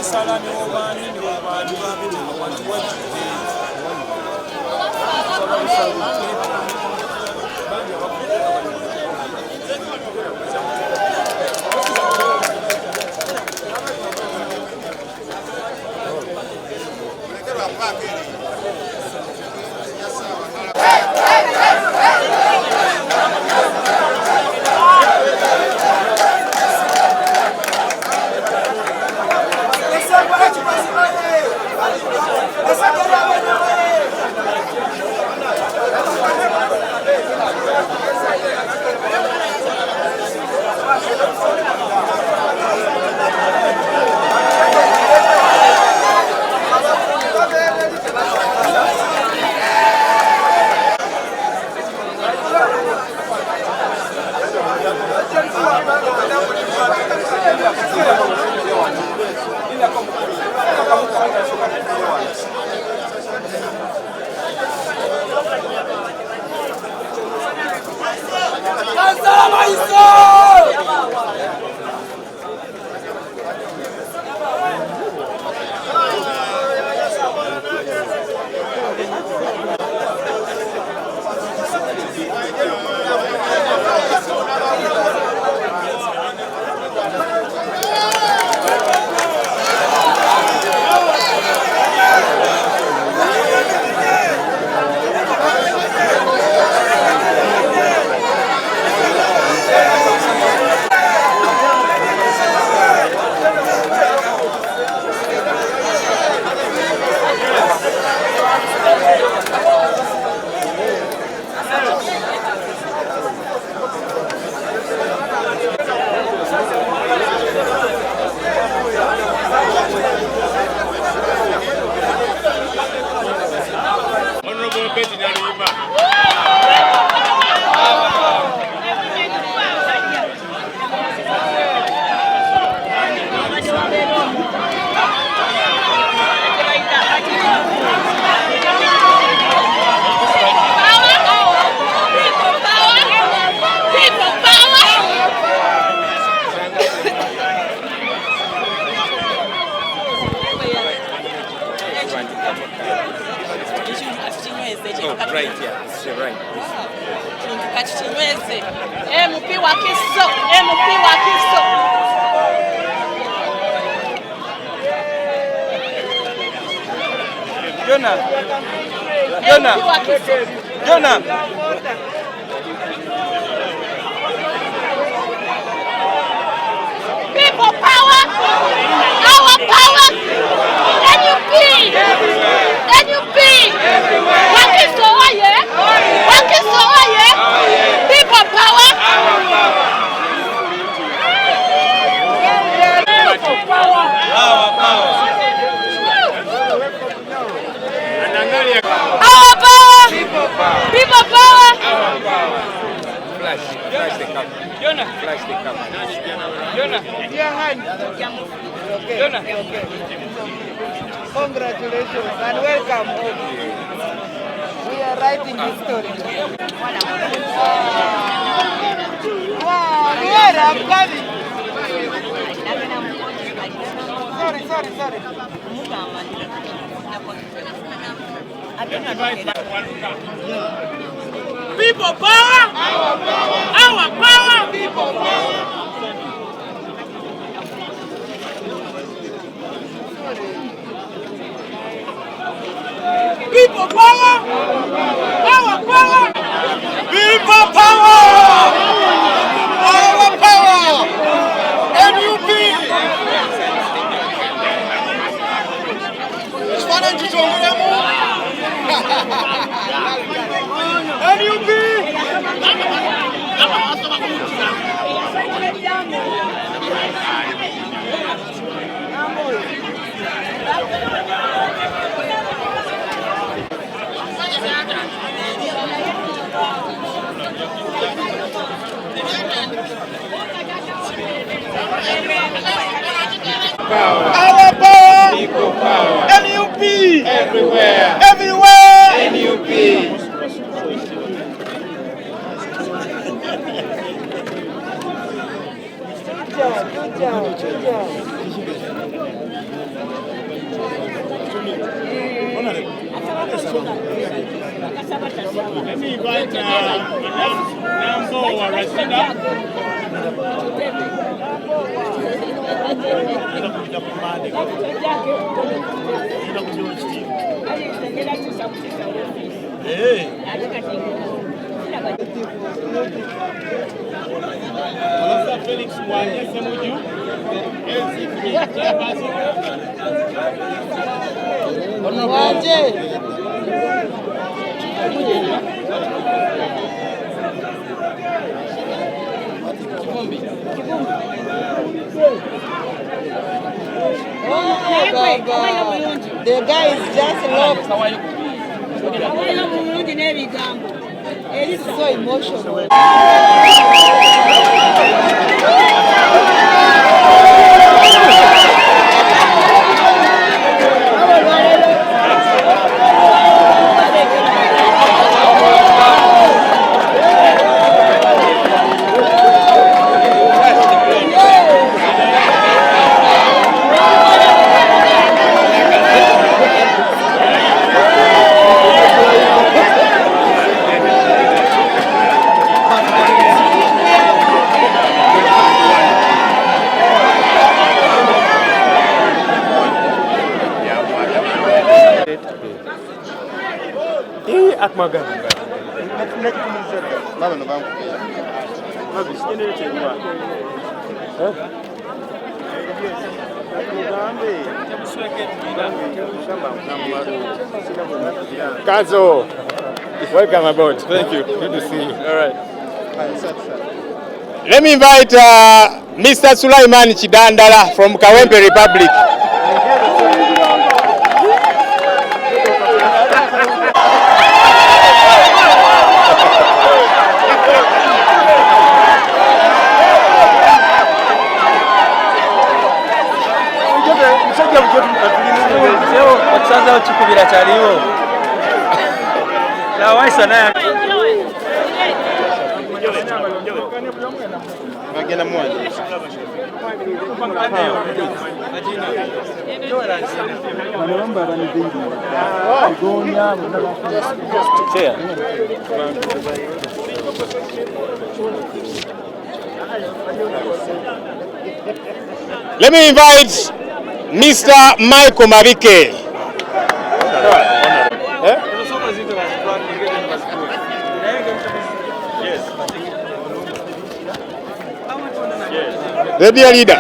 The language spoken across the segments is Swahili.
basala ne obani ne obani babiri abantu wajjudde Congratulations and welcome home. We are writing history. Wow, here I'm coming. Sorry. People power! Our power! People power! People power! Our power! People power! Our power! NUP! Ssewanyana! NUP! Power. Our power. People power. NUP. Everywhere. Everywhere. NUP. Good job. Let me invite Nambooze. Felix Ssewanyana. The guy is just locked. It's so emotional. Kazo, welcome aboard. Thank you. Good to see you. All right. Let me invite Mr. Sulaiman Chidandala from Kawempe Republic. Let me invite Mr. Michael Mabike. The dear leader.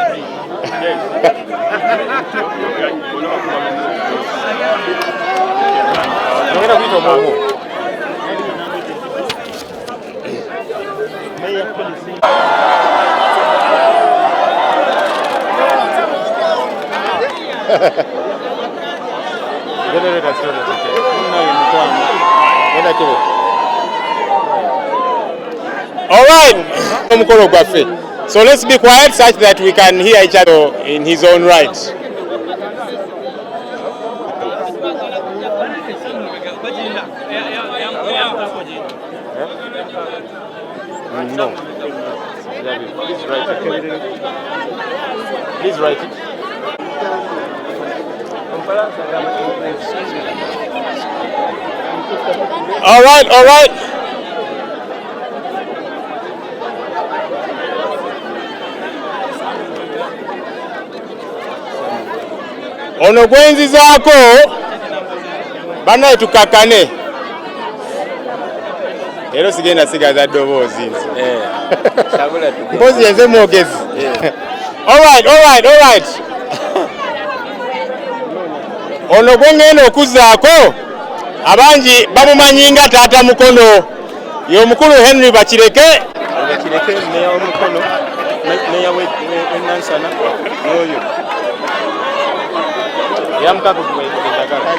All right. So let's be quiet such that we can hear each other in his own right. No. Please write it. Please write it. All right, all right. Ono gwenzi zaako banaye tukakane. Ero sigenda sigaza ddoboozi nze. Mpozi yenze mwogezi. All right, all right, all right. Ono gwengenda okuzzaako abangi bamumanyi nga taata mukono y'omukulu Henry Bakireke. Bakireke meya w'omukono meya w'Enansana n'oyo. Era mukago gwendagala.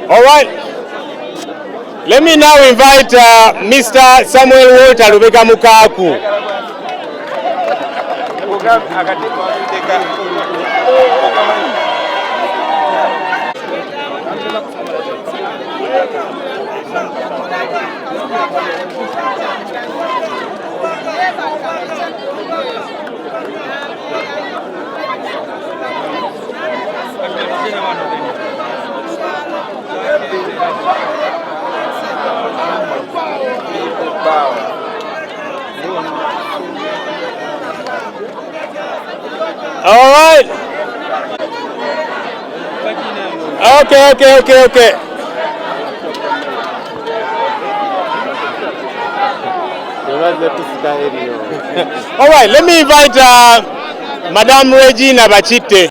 All right. Let me now invite Mr. Samuel Walter Lubega Mukaku. All right. Okay. All right, let me invite Madame Regina Bachite.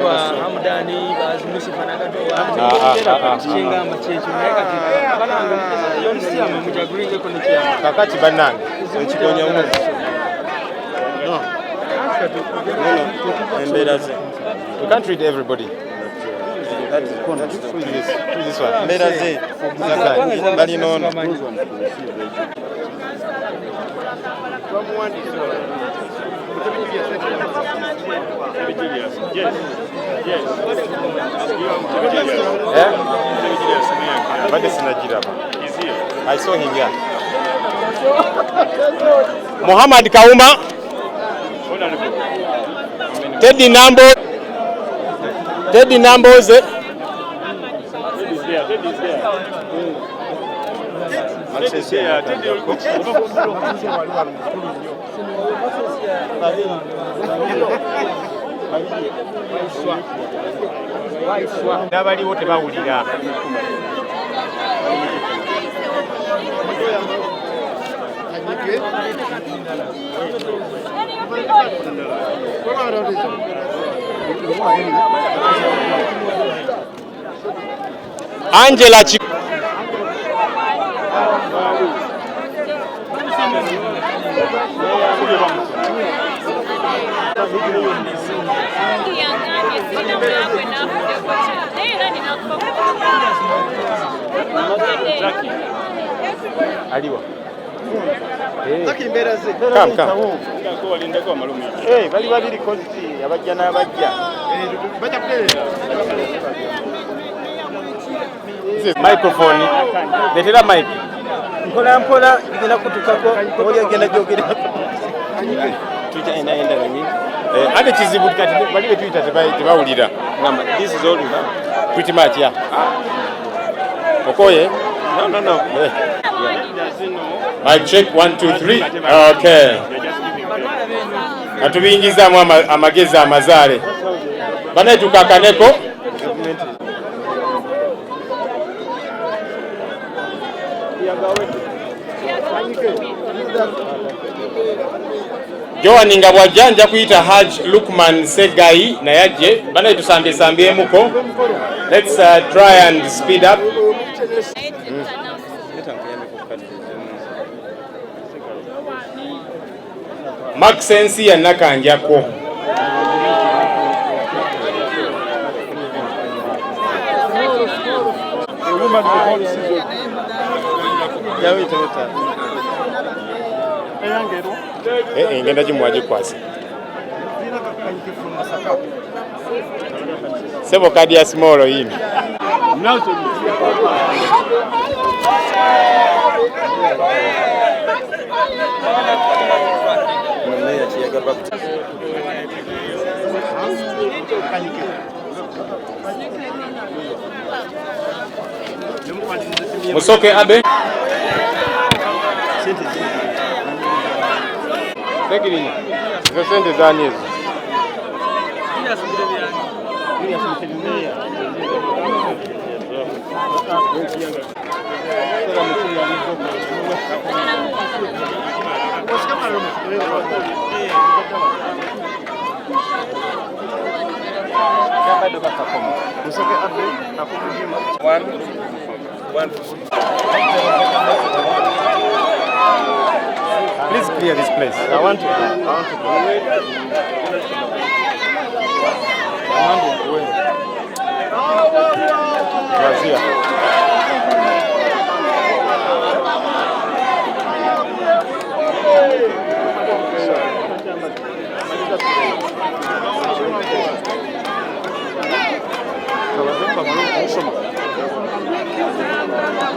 Kakati banana. You can't treat everybody. This one. I saw him here. Muhammad Kauma. Teddy Nambooze. Nabaliwo tebawulira. Angela Aliwa. Come. Hey, bali babiri kozi abajja n'abajja. This is microphone. Letera mic. Mpola igenda kutukako oli agenda jogera. Twitter inaenda nani? Ade kizibu kati bali be Twitter tebawulira. This is all you have. Pretty much, yeah. Okoye? No. I check 1 2 3. Okay. Atubingizamu amagezi amazaale. Bane tukakaneko. Joani nga bwajanja kuyita Haj Lukman Segai na yaje bana tusambesambeemuko. Let's try and speed up. Maxensi ya nakanjako. Ngenda jimwaje kwasi. Sebo kadi ya small hii. Musoke abe. Tegiri. Zosende zani hizo. Please clear this place. I want to go.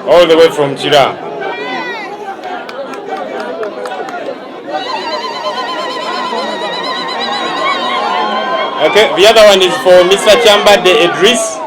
all the way from Chira. Okay, the other one is for Mr. Chambade Idris.